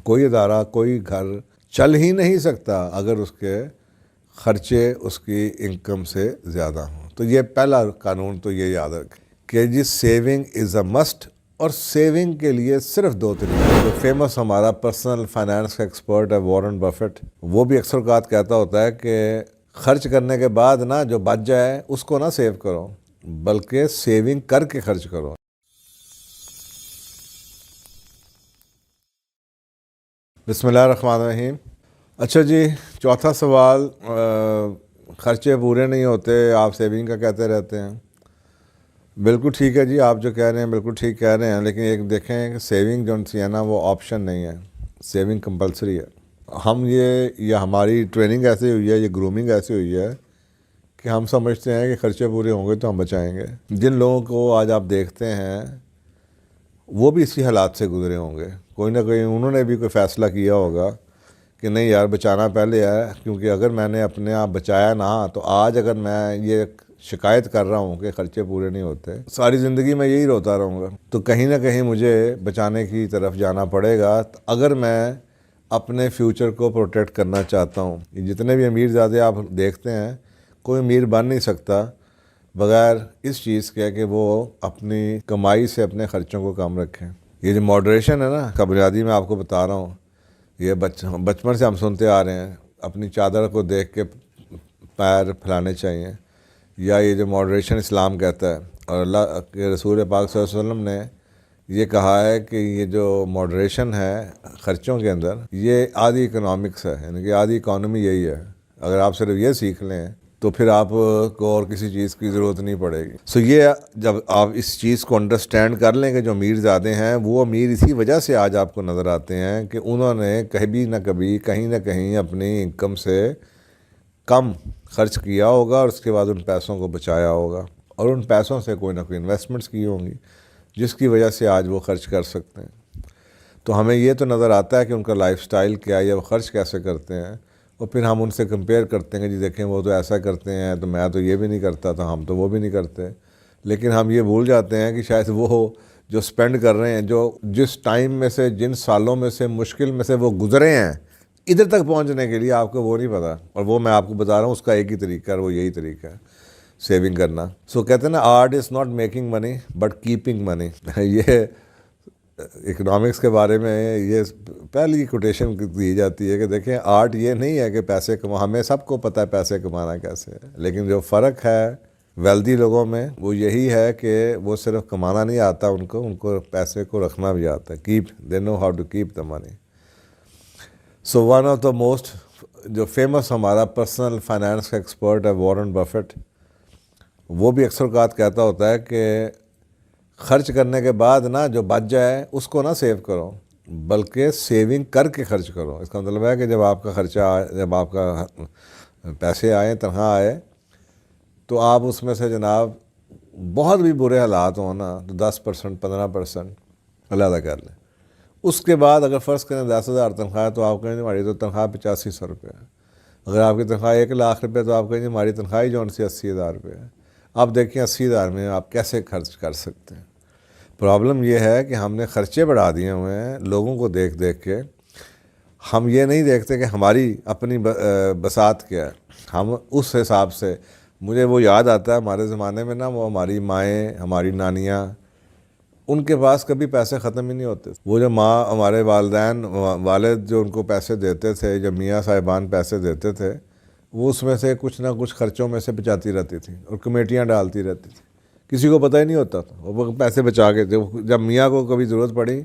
کوئی ادارہ کوئی گھر چل ہی نہیں سکتا اگر اس کے خرچے اس کی انکم سے زیادہ ہوں. تو یہ پہلا قانون تو یہ یاد رکھیں کہ جی سیونگ از اے مسٹ، اور سیونگ کے لیے صرف دو طریقے. جو فیمس ہمارا پرسنل فائنانس کا ایکسپرٹ ہے وارن بفیٹ، وہ بھی اکثر اوقات کہتا ہوتا ہے کہ خرچ کرنے کے بعد نا جو بچ جائے اس کو نہ سیو کرو بلکہ سیونگ کر کے خرچ کرو. بسم اللہ الرحمن الرحیم. اچھا جی، چوتھا سوال، خرچے پورے نہیں ہوتے، آپ سیونگ کا کہتے رہتے ہیں. بالکل ٹھیک ہے جی، آپ جو کہہ رہے ہیں بالکل ٹھیک کہہ رہے ہیں، لیکن ایک دیکھیں کہ سیونگ جو سی ہے نا وہ آپشن نہیں ہے، سیونگ کمپلسری ہے. ہم یہ ہماری ٹریننگ ایسی ہوئی ہے، یہ گرومنگ ایسی ہوئی ہے کہ ہم سمجھتے ہیں کہ خرچے پورے ہوں گے تو ہم بچائیں گے. جن لوگوں کو آج آپ دیکھتے ہیں وہ بھی اسی حالات سے گزرے ہوں گے. کوئی نہ کوئی انہوں نے بھی کوئی فیصلہ کیا ہوگا کہ نہیں یار بچانا پہلے ہے، کیونکہ اگر میں نے اپنے آپ بچایا نہ تو آج اگر میں یہ شکایت کر رہا ہوں کہ خرچے پورے نہیں ہوتے، ساری زندگی میں یہی روتا رہوں گا. تو کہیں نہ کہیں مجھے بچانے کی طرف جانا پڑے گا اگر میں اپنے فیوچر کو پروٹیکٹ کرنا چاہتا ہوں. جتنے بھی امیر زادے آپ دیکھتے ہیں، کوئی امیر بن نہیں سکتا بغیر اس چیز کے کہ وہ اپنی کمائی سے اپنے خرچوں کو کم رکھیں. یہ جو ماڈریشن ہے نا، کا بنیادی میں آپ کو بتا رہا ہوں، یہ بچپن سے ہم سنتے آ رہے ہیں، اپنی چادر کو دیکھ کے پیر پھیلانے چاہیے، یا یہ جو ماڈریشن اسلام کہتا ہے. اور اللہ کے رسول پاک صلی اللہ علیہ وسلم نے یہ کہا ہے کہ یہ جو ماڈریشن ہے خرچوں کے اندر، یہ آدھی اکنامکس ہے، یعنی کہ آدھی اکانومی یہی ہے. اگر آپ صرف یہ سیکھ لیں تو پھر آپ کو اور کسی چیز کی ضرورت نہیں پڑے گی. سو یہ جب آپ اس چیز کو انڈرسٹینڈ کر لیں کہ جو امیر زادے ہیں وہ امیر اسی وجہ سے آج آپ کو نظر آتے ہیں کہ انہوں نے کبھی نہ کبھی کہیں نہ کہیں اپنی انکم سے کم خرچ کیا ہوگا، اور اس کے بعد ان پیسوں کو بچایا ہوگا، اور ان پیسوں سے کوئی نہ کوئی انویسٹمنٹس کی ہوں گی جس کی وجہ سے آج وہ خرچ کر سکتے ہیں. تو ہمیں یہ تو نظر آتا ہے کہ ان کا لائف سٹائل کیا ہے یا وہ خرچ کیسے کرتے ہیں، اور پھر ہم ان سے کمپیئر کرتے ہیں کہ جی دیکھیں وہ تو ایسا کرتے ہیں تو میں تو یہ بھی نہیں کرتا، تو ہم تو وہ بھی نہیں کرتے. لیکن ہم یہ بھول جاتے ہیں کہ شاید وہ جو سپینڈ کر رہے ہیں، جو جس ٹائم میں سے، جن سالوں میں سے، مشکل میں سے وہ گزرے ہیں ادھر تک پہنچنے کے لیے، آپ کو وہ نہیں پتہ. اور وہ میں آپ کو بتا رہا ہوں، اس کا ایک ہی طریقہ ہے، وہ یہی طریقہ ہے سیونگ کرنا. سو کہتے ہیں نا، art is not making money but keeping money. یہ اکنامکس کے بارے میں یہ پہلی کوٹیشن دی جاتی ہے کہ دیکھیں آرٹ یہ نہیں ہے کہ پیسے ہمیں سب کو پتہ ہے پیسے کمانا کیسے ہے، لیکن جو فرق ہے ویلدی لوگوں میں وہ یہی ہے کہ وہ صرف کمانا نہیں آتا ان کو پیسے کو رکھنا بھی آتا ہے. Keep, they know how to keep the money. So one of the most جو فیمس ہمارا پرسنل فائنانس کا ایکسپرٹ ہے وارن بفیٹ، وہ بھی اکثر اوقات کہتا ہوتا ہے کہ خرچ کرنے کے بعد نا جو بچ جائے اس کو نہ سیو کرو بلکہ سیونگ کر کے خرچ کرو. اس کا مطلب ہے کہ جب آپ کا خرچہ آئے، جب آپ کا پیسے آئیں، تنخواہ آئے، تو آپ اس میں سے جناب بہت بھی برے حالات ہوں نا تو 10% 15% علیحدہ کر لیں. اس کے بعد اگر فرض کریں 10,000 تنخواہ ہے تو آپ کہیں ہماری تو تنخواہ 8500 روپے ہے. اگر آپ کی تنخواہ 1,00,000 روپے تو آپ کہیں ہماری تنخواہ جو 80,000 روپے ہے. آپ دیکھیں 80,000 میں آپ کیسے خرچ کر سکتے ہیں. پرابلم یہ ہے کہ ہم نے خرچے بڑھا دیے ہوئے ہیں لوگوں کو دیکھ دیکھ کے. ہم یہ نہیں دیکھتے کہ ہماری اپنی بساط کیا ہے. ہم اس حساب سے، مجھے وہ یاد آتا ہے ہمارے زمانے میں نا، وہ ہماری مائیں، ہماری نانیاں، ان کے پاس کبھی پیسے ختم ہی نہیں ہوتے. وہ جو ماں، ہمارے والدین، والد جو ان کو پیسے دیتے تھے، جو میاں صاحبان پیسے دیتے تھے، وہ اس میں سے کچھ نہ کچھ خرچوں میں سے بچاتی رہتی تھی اور کمیٹیاں ڈالتی رہتی تھی. کسی کو پتہ ہی نہیں ہوتا تھا، وہ پیسے بچا کے. جب میاں کو کبھی ضرورت پڑی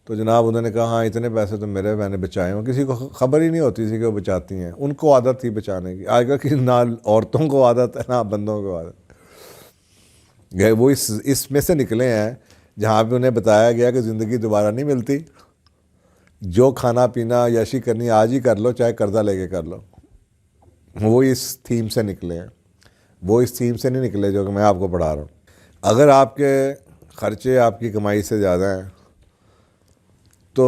تو جناب انہوں نے کہا ہاں اتنے پیسے تو میں نے بچائے ہوں. کسی کو خبر ہی نہیں ہوتی تھی کہ وہ بچاتی ہیں. ان کو عادت تھی بچانے کی. آج کل کی نہ عورتوں کو عادت ہے نہ بندوں کو عادت. وہ اس میں سے نکلے ہیں جہاں پہ انہیں بتایا گیا کہ زندگی دوبارہ نہیں ملتی، جو کھانا پینا عیاشی کرنی آج ہی کر لو، چاہے قرضہ لے کے کر لو. وہ اس تھیم سے نکلے ہیں، وہ اس تھیم سے نہیں نکلے جو کہ میں آپ کو پڑھا رہا ہوں. اگر آپ کے خرچے آپ کی کمائی سے زیادہ ہیں تو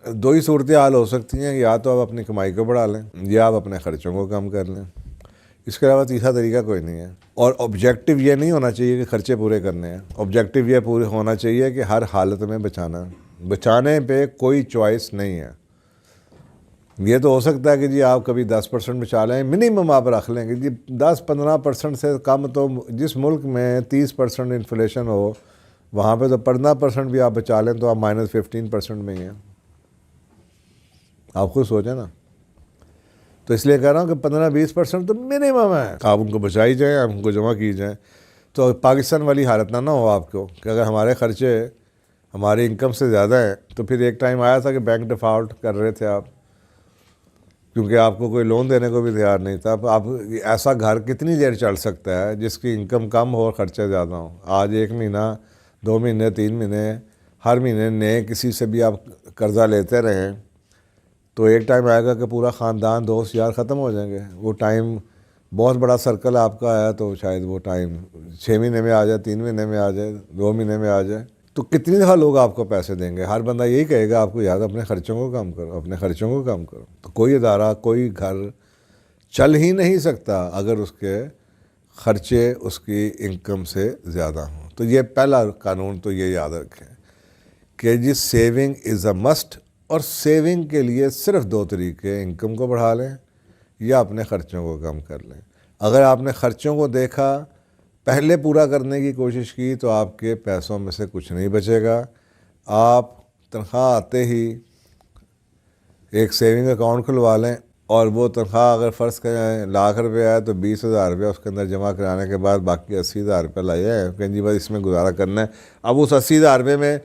دو ہی صورتحال ہو سکتی ہیں، یا تو آپ اپنی کمائی کو بڑھا لیں یا آپ اپنے خرچوں کو کم کر لیں. اس کے علاوہ تیسرا طریقہ کوئی نہیں ہے. اور آبجیکٹو یہ نہیں ہونا چاہیے کہ خرچے پورے کرنے ہیں. آبجیکٹو یہ پورے ہونا چاہیے کہ ہر حالت میں بچانا ہے. بچانے پہ کوئی چوائس نہیں ہے. یہ تو ہو سکتا ہے کہ جی آپ کبھی 10% بچا لیں, منیمم آپ رکھ لیں کہ جی 10-15% سے کم. تو جس ملک میں 30% انفلیشن ہو وہاں پہ تو 15% بھی آپ بچا لیں تو آپ -15% میں ہی ہیں. آپ خود سوچیں نا. تو اس لیے کہہ رہا ہوں کہ 15-20% تو منیمم ہے, آپ ان کو بچائی جائیں, آپ ان کو جمع کی جائیں. تو پاکستان والی حالت نہ ہو آپ کو کہ اگر ہمارے خرچے ہماری انکم سے زیادہ ہیں تو پھر ایک ٹائم آیا تھا کہ بینک ڈیفالٹ کر رہے تھے آپ, کیونکہ آپ کو کوئی لون دینے کو بھی تیار نہیں تھا. آپ ایسا گھر کتنی دیر چل سکتا ہے جس کی انکم کم ہو اور خرچے زیادہ ہوں؟ آج 1 مہینہ 2 مہینے 3 مہینے ہر مہینے نئے کسی سے بھی آپ قرضہ لیتے رہیں تو ایک ٹائم آئے گا کہ پورا خاندان دوست یار ختم ہو جائیں گے. وہ ٹائم بہت بڑا سرکل آپ کا آیا تو شاید وہ ٹائم 6 مہینے میں آ جائے, 3 مہینے میں آ جائے, 2 مہینے میں آ جائے. تو کتنی دفعہ لوگ آپ کو پیسے دیں گے؟ ہر بندہ یہی کہے گا آپ کو, یاد اپنے خرچوں کو کم کرو, اپنے خرچوں کو کم کرو. تو کوئی ادارہ کوئی گھر چل ہی نہیں سکتا اگر اس کے خرچے اس کی انکم سے زیادہ ہوں. تو یہ پہلا قانون تو یہ یاد رکھیں کہ جی سیونگ از اے مسٹ, اور سیونگ کے لیے صرف 2 طریقے, انکم کو بڑھا لیں یا اپنے خرچوں کو کم کر لیں. اگر آپ نے خرچوں کو دیکھا پہلے پورا کرنے کی کوشش کی تو آپ کے پیسوں میں سے کچھ نہیں بچے گا. آپ تنخواہ آتے ہی ایک سیونگ اکاؤنٹ کھلوا لیں, اور وہ تنخواہ اگر فرض کریں ₹1,00,000 ہے تو 20,000 روپیہ اس کے اندر جمع کرانے کے بعد باقی 80,000 روپیہ لائے ہیں کہ جی بس اس میں گزارا کرنا ہے. اب اس 80,000 روپے میں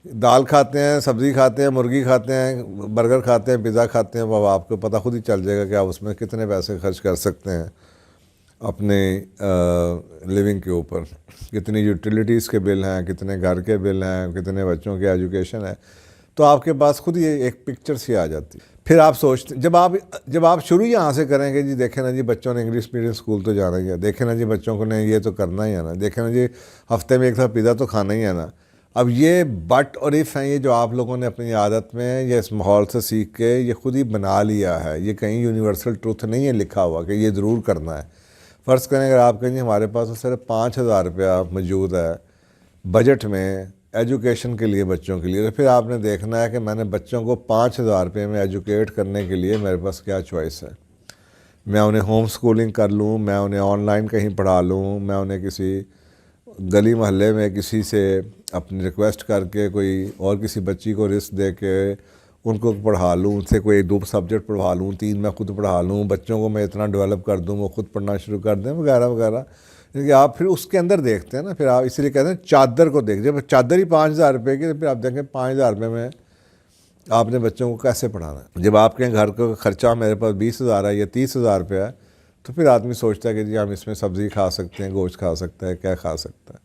دال کھاتے ہیں, سبزی کھاتے ہیں, مرغی کھاتے ہیں, برگر کھاتے ہیں, پیزا کھاتے ہیں, وہ آپ کو پتہ خود ہی چل جائے گا کہ آپ اس میں کتنے پیسے خرچ کر سکتے ہیں اپنے لیونگ کے اوپر. کتنی یوٹیلیٹیز کے بل ہیں, کتنے گھر کے بل ہیں, کتنے بچوں کی ایجوکیشن ہے. تو آپ کے پاس خود یہ ایک پکچر سی آ جاتی. پھر آپ سوچتے جب آپ شروع یہاں سے کریں گے, جی دیکھیں نا جی بچوں نے انگلش میڈیم اسکول تو جانا ہی ہے, دیکھیں نا جی بچوں کو نے یہ تو کرنا ہی ہے نا, دیکھیں نا جی ہفتے میں ایک دفعہ پیزا تو کھانا ہی ہے نا. اب یہ بٹ اور ایف ہیں, یہ جو آپ لوگوں نے اپنی عادت میں یا اس ماحول سے سیکھ کے یہ خود ہی بنا لیا ہے. یہ کہیں یونیورسل ٹروتھ نہیں ہے لکھا ہوا کہ یہ ضرور کرنا ہے. فرض کریں اگر آپ کہیں ہمارے پاس تو صرف 5,000 روپیہ موجود ہے بجٹ میں ایجوکیشن کے لیے بچوں کے لیے, تو پھر آپ نے دیکھنا ہے کہ میں نے بچوں کو 5,000 روپے میں ایجوکیٹ کرنے کے لیے میرے پاس کیا چوائس ہے. میں انہیں ہوم سکولنگ کر لوں, میں انہیں آن لائن کہیں پڑھا لوں, میں انہیں کسی گلی محلے میں کسی سے اپنی ریکویسٹ کر کے کوئی اور کسی بچی کو رسک دے کے ان کو پڑھا لوں, ان سے کوئی 2 سبجیکٹ پڑھا لوں, 3 میں خود پڑھا لوں, بچوں کو میں اتنا ڈیولپ کر دوں وہ خود پڑھنا شروع کر دیں وغیرہ وغیرہ. کیونکہ آپ پھر اس کے اندر دیکھتے ہیں نا, پھر آپ اس لیے کہتے ہیں چادر کو دیکھ, جب چادر ہی 5,000 روپے کی, تو پھر آپ دیکھیں 5,000 روپے میں آپ نے بچوں کو کیسے پڑھانا ہے. جب آپ کے گھر کا خرچہ میرے پاس 20,000 ہے یا 30,000 روپے ہے تو پھر آدمی سوچتا ہے کہ جی ہم اس میں سبزی کھا سکتے ہیں, گوشت کھا سکتا ہے, کیا کھا سکتا ہے.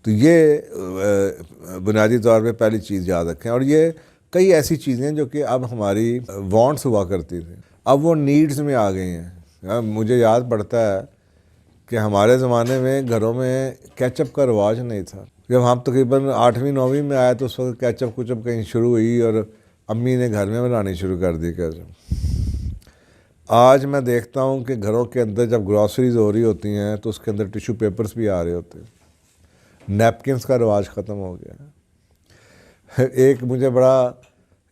تو یہ بنیادی طور پہ پہلی چیز یاد رکھیں. اور یہ کئی ایسی چیزیں جو کہ اب ہماری وانٹس ہوا کرتی تھیں اب وہ نیڈز میں آ گئی ہیں. مجھے یاد پڑتا ہے کہ ہمارے زمانے میں گھروں میں کیچپ کا رواج نہیں تھا. جب ہم تقریباً 8ویں 9ویں میں آئے تو اس وقت کیچپ کچپ کہیں شروع ہوئی اور امی نے گھر میں بنانی شروع کر دی کیچپ. آج میں دیکھتا ہوں کہ گھروں کے اندر جب گراسریز ہو رہی ہوتی ہیں تو اس کے اندر ٹیشو پیپرز بھی آ رہے ہوتے ہیں, نیپکنز کا رواج ختم ہو گیا ہے.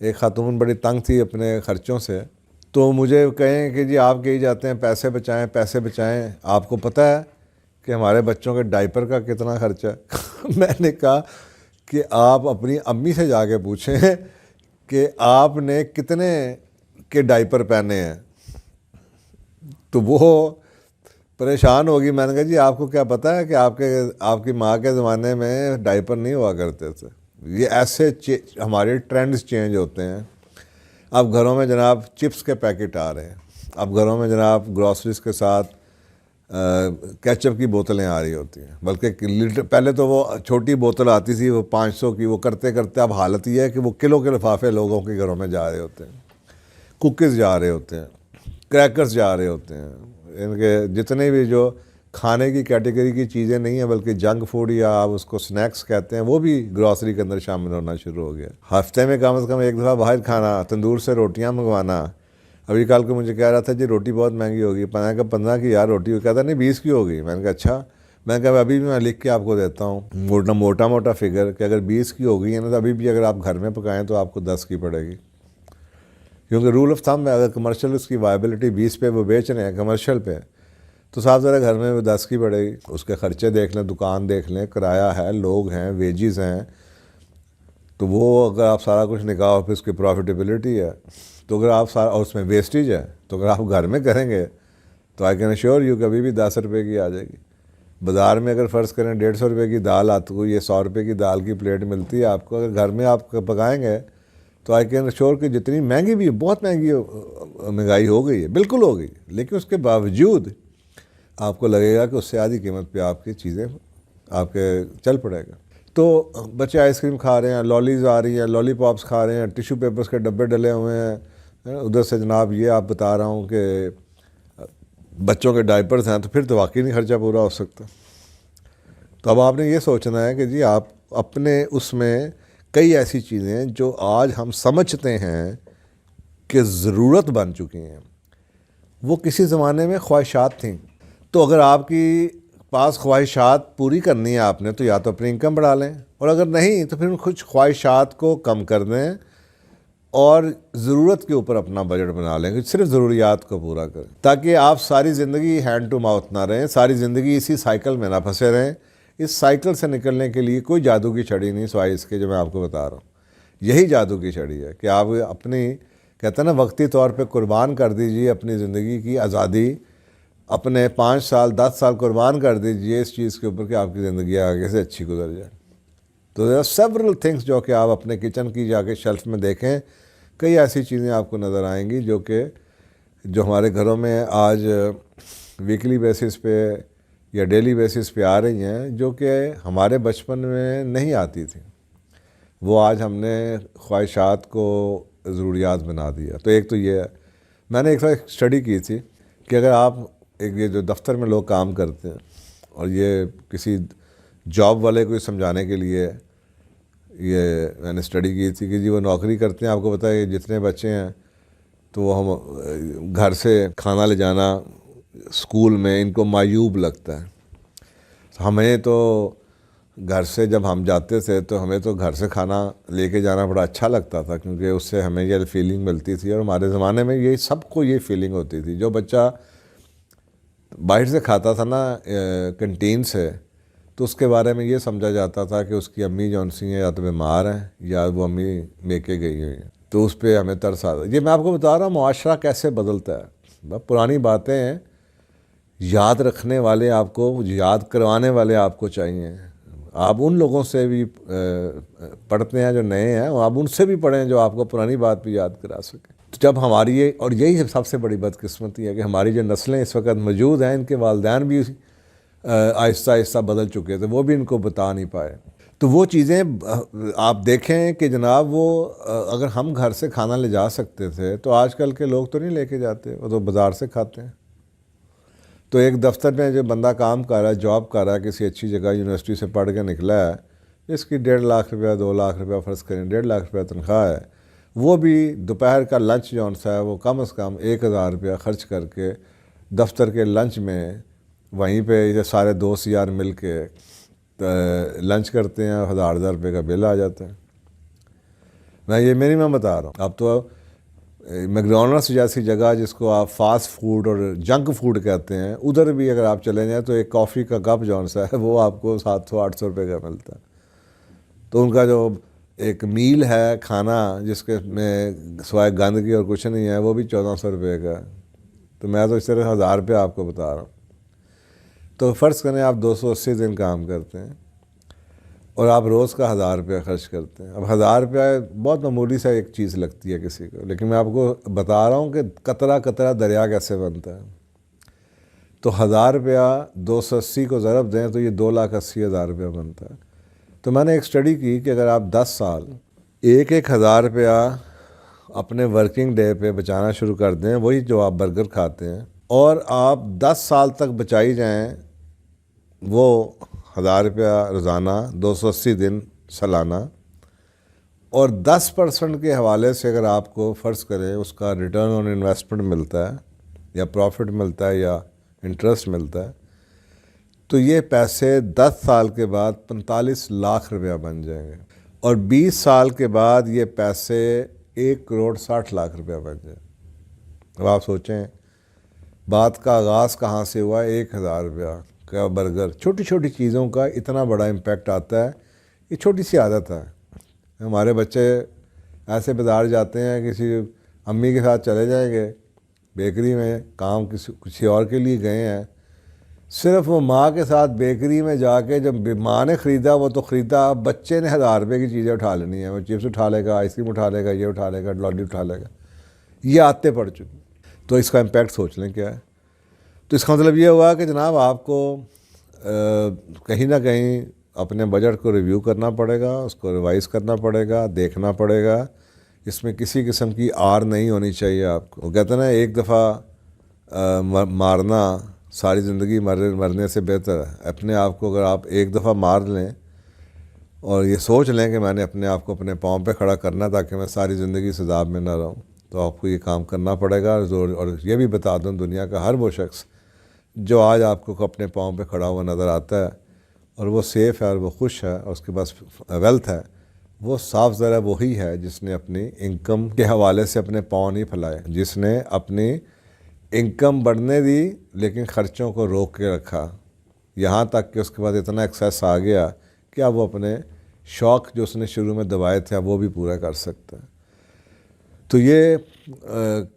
ایک خاتون بڑی تنگ تھی اپنے خرچوں سے, تو مجھے کہیں کہ جی آپ کہی جاتے ہیں پیسے بچائیں پیسے بچائیں, آپ کو پتہ ہے کہ ہمارے بچوں کے ڈائپر کا کتنا خرچہ ہے؟ میں نے کہا کہ آپ اپنی امی سے جا کے پوچھیں کہ آپ نے کتنے کے ڈائپر پہنے ہیں. تو وہ پریشان ہوگی. میں نے کہا جی آپ کو کیا پتہ ہے کہ آپ کی ماں کے زمانے میں ڈائپر نہیں ہوا کرتے تھے. یہ ایسے ہمارے ٹرینڈز چینج ہوتے ہیں. اب گھروں میں جناب چپس کے پیکٹ آ رہے ہیں, اب گھروں میں جناب گراسریز کے ساتھ کیچپ کی بوتلیں آ رہی ہوتی ہیں. بلکہ پہلے تو وہ چھوٹی بوتل آتی تھی وہ 500 کی, وہ کرتے کرتے اب حالت یہ ہے کہ وہ کلو کے لفافے لوگوں کے گھروں میں جا رہے ہوتے ہیں. کوکیز جا رہے ہوتے ہیں, کریکرز جا رہے ہوتے ہیں, ان کے جتنے بھی جو کھانے کی کیٹیگری کی چیزیں نہیں ہیں بلکہ جنک فوڈ یا آپ اس کو سنیکس کہتے ہیں وہ بھی گراسری کے اندر شامل ہونا شروع ہو گیا. ہفتے میں کم از کم ایک دفعہ باہر کھانا, تندور سے روٹیاں منگوانا. ابھی کل کو مجھے کہہ رہا تھا جی روٹی بہت مہنگی ہوگی, 15 کی یار روٹی, کہتا نہیں 20 کی ہوگی. میں نے کہا اچھا, میں کہا ابھی بھی میں لکھ کے آپ کو دیتا ہوں موٹا فگر کہ اگر 20 کی ہو گئی ہے نا تو ابھی بھی اگر آپ گھر میں پکائیں تو آپ کو 10 کی پڑے گی، کیونکہ رول آف تھم میں اگر کمرشل اس کی وائبلٹی 20 پہ وہ بیچ رہے ہیں کمرشل پہ، تو صاف ذرا گھر میں وہ 10 کی پڑے گی۔ اس کے خرچے دیکھ لیں، دکان دیکھ لیں، کرایہ ہے، لوگ ہیں، ویجز ہیں، تو وہ اگر آپ سارا کچھ نکاح پھر اس کی پروفیٹیبلٹی ہے، تو اگر آپ اور اس میں ویسٹیج ہے، تو اگر آپ گھر میں کریں گے تو آئی کین ایشور یو کبھی بھی 10 روپے کی آ جائے گی۔ بازار میں اگر فرض کریں 150 روپے کی دال آتی کو، یہ 100 روپے کی دال کی پلیٹ ملتی ہے آپ کو، اگر گھر میں آپ پکائیں گے تو آئی کین ایشور کہ جتنی مہنگی بھی ہے، بہت مہنگی مہنگائی ہو گئی ہے، بالکل ہو گئی، لیکن اس کے باوجود آپ کو لگے گا کہ اس سے آدھی قیمت پہ آپ کی چیزیں آپ کے چل پڑے گا۔ تو بچے آئس کریم کھا رہے ہیں، لالیز آ رہی ہیں، لالی پاپس کھا رہے ہیں، ٹیشو پیپرز کے ڈبے ڈلے ہوئے ہیں، ادھر سے جناب یہ آپ بتا رہا ہوں کہ بچوں کے ڈائپرز ہیں، تو پھر تو واقعی نہیں خرچہ پورا ہو سکتا۔ تو اب آپ نے یہ سوچنا ہے کہ جی آپ اپنے اس میں کئی ایسی چیزیں جو آج ہم سمجھتے ہیں کہ ضرورت بن چکی ہیں، وہ کسی زمانے میں خواہشات تھیں۔ تو اگر آپ کی پاس خواہشات پوری کرنی ہے آپ نے، تو یا تو اپنی انکم بڑھا لیں، اور اگر نہیں تو پھر کچھ خواہشات کو کم کر دیں اور ضرورت کے اوپر اپنا بجٹ بنا لیں کہ صرف ضروریات کو پورا کریں، تاکہ آپ ساری زندگی ہینڈ ٹو ماؤتھ نہ رہیں، ساری زندگی اسی سائیکل میں نہ پھنسے رہیں۔ اس سائیکل سے نکلنے کے لیے کوئی جادو کی چھڑی نہیں سوائے اس کے جو میں آپ کو بتا رہا ہوں۔ یہی جادو کی چھڑی ہے کہ آپ اپنی کہتے ہیں نا وقتی طور پہ قربان کر دیجئے اپنی زندگی کی آزادی، اپنے 5 سال 10 سال قربان کر دیجئے اس چیز کے اوپر کہ آپ کی زندگی آگے سے اچھی گزر جائے۔ تو there are several things جو کہ آپ اپنے کچن کی جا کے شیلف میں دیکھیں، کئی ایسی چیزیں آپ کو نظر آئیں گی جو ہمارے گھروں میں آج ویکلی بیسس پہ یا ڈیلی بیسس پہ آ رہی ہیں، جو کہ ہمارے بچپن میں نہیں آتی تھیں۔ وہ آج ہم نے خواہشات کو ضروریات بنا دیا۔ تو ایک تو یہ ہے، میں نے ایک اسٹڈی کی تھی کہ اگر آپ یہ جو دفتر میں لوگ کام کرتے ہیں، اور یہ کسی جاب والے کو سمجھانے کے لیے یہ میں نے اسٹڈی کی تھی کہ جی وہ نوکری کرتے ہیں، آپ کو پتہ ہے جتنے بچے ہیں تو وہ ہم گھر سے کھانا لے جانا اسکول میں ان کو معیوب لگتا ہے۔ ہمیں تو گھر سے جب ہم جاتے تھے تو ہمیں تو گھر سے کھانا لے کے جانا بڑا اچھا لگتا تھا، کیونکہ اس سے ہمیں یہ فیلنگ ملتی تھی، اور ہمارے زمانے میں یہ سب کو یہ فیلنگ ہوتی تھی۔ جو بچہ باہر سے کھاتا تھا نا کنٹین سے، تو اس کے بارے میں یہ سمجھا جاتا تھا کہ اس کی امی جو سی ہیں یا تو بیمار ہیں یا وہ امی لے کے گئی ہوئی ہیں، تو اس پہ ہمیں ترس آتا ہے۔ یہ میں آپ کو بتا رہا ہوں معاشرہ کیسے بدلتا ہے۔ پرانی باتیں ہیں، یاد رکھنے والے آپ کو، یاد کروانے والے آپ کو چاہیے۔ آپ ان لوگوں سے بھی پڑھتے ہیں جو نئے ہیں، آپ ان سے بھی پڑھیں جو آپ کو پرانی بات بھی یاد کرا سکیں۔ تو جب ہماری اور یہی سب سے بڑی بدقسمتی ہے کہ ہماری جو نسلیں اس وقت موجود ہیں، ان کے والدین بھی آہستہ آہستہ بدل چکے تھے، وہ بھی ان کو بتا نہیں پائے۔ تو وہ چیزیں آپ دیکھیں کہ جناب وہ اگر ہم گھر سے کھانا لے جا سکتے تھے تو آج کل کے لوگ تو نہیں لے کے جاتے، وہ تو بازار سے کھاتے ہیں۔ تو ایک دفتر میں جو بندہ کام کر رہا ہے، جاب کر رہا ہے، کسی اچھی جگہ یونیورسٹی سے پڑھ کے نکلا ہے، اس کی 1.5 لاکھ روپیہ 2 لاکھ روپیہ فرض کریں 1.5 لاکھ روپیہ تنخواہ ہے، وہ بھی دوپہر کا لنچ جو ہے وہ کم از کم 1000 روپیہ خرچ کر کے دفتر کے لنچ میں وہیں پہ یہ سارے دوست یار مل کے لنچ کرتے ہیں، 1000 روپے کا بل آ جاتا ہے۔ میں یہ منیمم بتا رہا ہوں۔ اب تو میکڈونلڈس جیسی جگہ جس کو آپ فاسٹ فوڈ اور جنک فوڈ کہتے ہیں، ادھر بھی اگر آپ چلے جائیں تو ایک کافی کا کپ جو ہے وہ آپ کو 700-800 روپے کا ملتا ہے۔ تو ان کا جو ایک میل ہے کھانا جس کے میں سوائے گندگی اور کچھ نہیں ہے، وہ بھی 1400 روپے کا۔ تو میں تو اس طرح 1000 روپے آپ کو بتا رہا ہوں۔ تو فرض کریں آپ 280 دن کام کرتے ہیں اور آپ روز کا 1000 روپیہ خرچ کرتے ہیں۔ اب 1000 روپیہ بہت معمولی سا ایک چیز لگتی ہے کسی کو، لیکن میں آپ کو بتا رہا ہوں کہ قطرہ قطرہ دریا کیسے بنتا ہے۔ تو 1000 روپیہ 280 کو ضرب دیں تو یہ 2,80,000 روپیہ بنتا ہے۔ تو میں نے ایک اسٹڈی کی کہ اگر آپ 10 سال 1,000 روپیہ اپنے ورکنگ ڈے پہ بچانا شروع کر دیں، وہی جو آپ برگر کھاتے ہیں، اور آپ 10 سال تک بچائی جائیں وہ 1000 روپیہ روزانہ 280 دن سالانہ، اور 10% کے حوالے سے اگر آپ کو فرض کریں اس کا ریٹرن آن انویسٹمنٹ ملتا ہے یا پروفٹ ملتا ہے یا انٹرسٹ ملتا ہے، تو یہ پیسے 10 سال کے بعد 45 لاکھ روپیہ بن جائیں گے، اور 20 سال کے بعد یہ پیسے 1,60,00,000 روپیہ بن جائیں۔ اب آپ سوچیں بات کا آغاز کہاں سے ہوا؟ 1,000 روپیہ کا برگر، چھوٹی چھوٹی چیزوں کا اتنا بڑا امپیکٹ آتا ہے۔ یہ چھوٹی سی عادت ہے۔ ہمارے بچے ایسے بازار جاتے ہیں، کسی امی کے ساتھ چلے جائیں گے بیکری میں، کام کسی اور کے لیے گئے ہیں، صرف وہ ماں کے ساتھ بیکری میں جا کے جب ماں نے خریدا وہ تو خریدا، بچے نے 1,000 روپے کی چیزیں اٹھا لینی ہیں۔ وہ چپس اٹھا لے گا، آئس کریم اٹھا لے گا، یہ اٹھا لے گا، لالی اٹھا لے گا، یہ عادتیں پڑ چکی۔ تو اس کا امپیکٹ سوچ لیں کیا ہے۔ تو اس کا مطلب یہ ہوا کہ جناب آپ کو کہیں نہ کہیں اپنے بجٹ کو ریویو کرنا پڑے گا، اس کو ریوائز کرنا پڑے گا، دیکھنا پڑے گا۔ اس میں کسی قسم کی آر نہیں ہونی چاہیے آپ کو۔ وہ کہتے ہیں نا ایک دفعہ مارنا ساری زندگی مرنے سے بہتر ہے۔ اپنے آپ کو اگر آپ ایک دفعہ مار لیں اور یہ سوچ لیں کہ میں نے اپنے آپ کو اپنے پاؤں پہ کھڑا کرنا تاکہ میں ساری زندگی اس عذاب میں نہ رہوں، تو آپ کو یہ کام کرنا پڑے گا۔ اور یہ بھی بتا دوں، دنیا کا ہر وہ شخص جو آج آپ کو اپنے پاؤں پہ کھڑا ہوا نظر آتا ہے اور وہ سیف ہے اور وہ خوش ہے اور اس کے پاس ویلتھ ہے، وہ صاف ذرا وہی ہے جس نے اپنی انکم کے حوالے سے اپنے پاؤں نہیں پھیلائے، جس نے اپنی انکم بڑھنے دی لیکن خرچوں کو روک کے رکھا، یہاں تک کہ اس کے بعد اتنا ایکسیس آ گیا کہ اب وہ اپنے شوق جو اس نے شروع میں دبائے تھے اب وہ بھی پورا کر سکتا ہے۔ تو یہ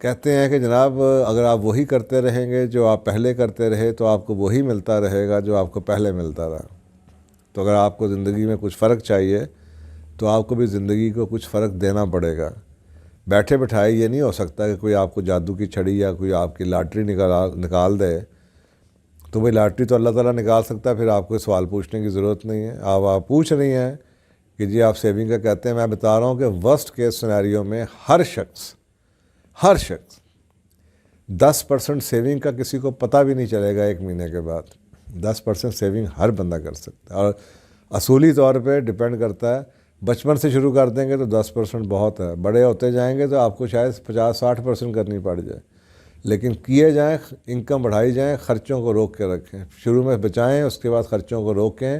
کہتے ہیں کہ جناب اگر آپ وہی کرتے رہیں گے جو آپ پہلے کرتے رہے تو آپ کو وہی ملتا رہے گا جو آپ کو پہلے ملتا رہا۔ تو اگر آپ کو زندگی میں کچھ فرق چاہیے تو آپ کو بھی زندگی کو کچھ فرق دینا پڑے گا۔ بیٹھے بٹھائے یہ نہیں ہو سکتا کہ کوئی آپ کو جادو کی چھڑی یا کوئی آپ کی لاٹری نکال دے۔ تو بھئی لاٹری تو اللہ تعالیٰ نکال سکتا ہے، پھر آپ کو سوال پوچھنے کی ضرورت نہیں ہے۔ آپ پوچھ رہی ہیں کہ جی آپ سیونگ کا کہتے ہیں، میں بتا رہا ہوں کہ ورسٹ کیس سینیریو میں ہر شخص 10% سیونگ کا کسی کو پتہ بھی نہیں چلے گا 1 مہینے کے بعد۔ 10% سیونگ ہر بندہ کر سکتا ہے، اور اصولی طور پہ ڈیپینڈ کرتا ہے۔ بچپن سے شروع کر دیں گے تو 10% بہت ہے، بڑے ہوتے جائیں گے تو آپ کو شاید 50-60% کرنی پڑ جائے، لیکن کیے جائیں، انکم بڑھائی جائیں، خرچوں کو روک کے رکھیں۔ شروع میں بچائیں، اس کے بعد خرچوں کو روکیں،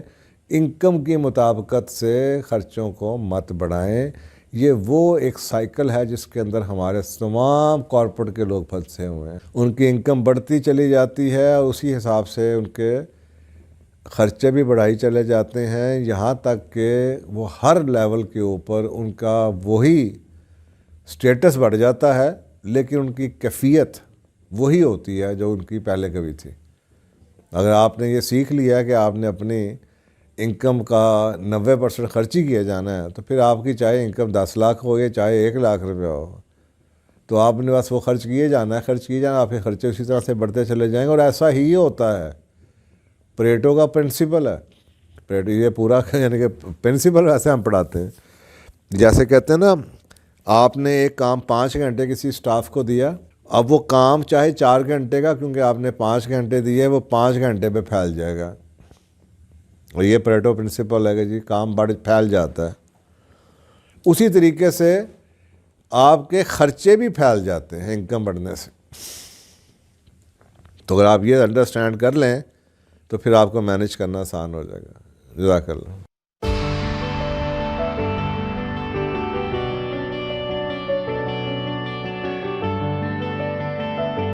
انکم کی مطابقت سے خرچوں کو مت بڑھائیں۔ یہ وہ ایک سائیکل ہے جس کے اندر ہمارے تمام کارپوریٹ کے لوگ پھنسے ہوئے ہیں۔ ان کی انکم بڑھتی چلی جاتی ہے اور اسی حساب سے ان کے خرچے بھی بڑھائی چلے جاتے ہیں، یہاں تک کہ وہ ہر لیول کے اوپر ان کا وہی سٹیٹس بڑھ جاتا ہے لیکن ان کی کیفیت وہی ہوتی ہے جو ان کی پہلے کبھی تھی۔ اگر آپ نے یہ سیکھ لیا کہ آپ نے اپنی انکم کا 90% خرچی کیا جانا ہے تو پھر آپ کی چاہے انکم 10 لاکھ ہو یا چاہے 1 لاکھ روپیہ ہو، تو آپ نے بس وہ خرچ کیے جانا ہے، آپ کے خرچے اسی طرح سے بڑھتے چلے جائیں گے۔ اور ایسا ہی ہوتا ہے، پریٹو کا پرنسپل ہے، پریٹو یہ پورا یعنی کہ پرنسپل ویسے ہم پڑھاتے ہیں، جیسے کہتے ہیں نا آپ نے ایک کام 5 گھنٹے کسی سٹاف کو دیا، اب وہ کام چاہے 4 گھنٹے کا، کیونکہ آپ نے 5 گھنٹے دیے، وہ 5 گھنٹے پہ پھیل جائے گا۔ اور یہ پریٹو پرنسپل ہے کہ جی کام پھیل جاتا ہے۔ اسی طریقے سے آپ کے خرچے بھی پھیل جاتے ہیں انکم بڑھنے سے۔ تو اگر آپ یہ انڈرسٹینڈ کر لیں تو پھر آپ کو مینیج کرنا آسان ہو جائے گا۔ جزاک اللہ۔